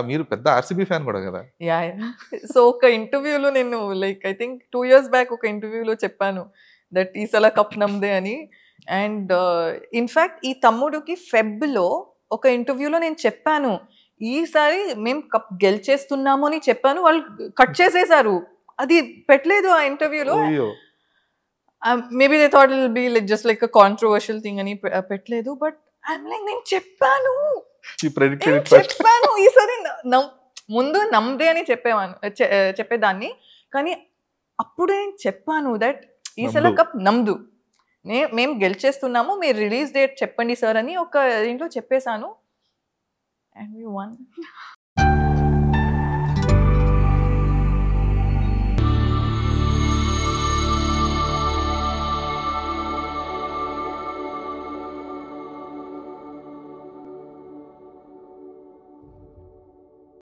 మీరు పెద్ద RCB fan కూడా కదా! యాహ్! సో, ఒక ఇంటర్వ్యూలో నేను like I think 2 years back ఒక ఇంటర్వ్యూలో చెప్పాను. దట్ ఈసల కప్ నమ్దే అని. అండ్ ఇన్‌ఫాక్ట్ ఈ తమ్ముడికి ఫెబ్‌లో ఒక ఇంటర్వ్యూలో నేను చెప్పాను. ఈసారి మేము కప్ గెలిచేస్తున్నాము అని చెప్పాను. వాళ్ళు కట్ చేసేసారు. అది పెట్టలేదు ఆ ఇంటర్వ్యూలో. అయ్యో! Maybe they thought it will be like just like a controversial thing అని పెట్టలేదు. బట్ ఐయామ్ లైక్ నేను చెప్పాను. షీ ప్రెడిక్టెడ్ నేను ఇట్ ఫస్ట్. చెప్పాను ఈసారి ముందు నమ్దే అని చెప్పేదాన్ని. కానీ అప్పుడు నేను చెప్పాను దట్ ఈసల నమ్దు. కప్ నమ్దు. మేము గెలిచేస్తున్నాము. మీరు రిలీజ్ డేట్ చెప్పండి సార్ అని ఒక దీంట్లో చెప్పేసాను. And V one.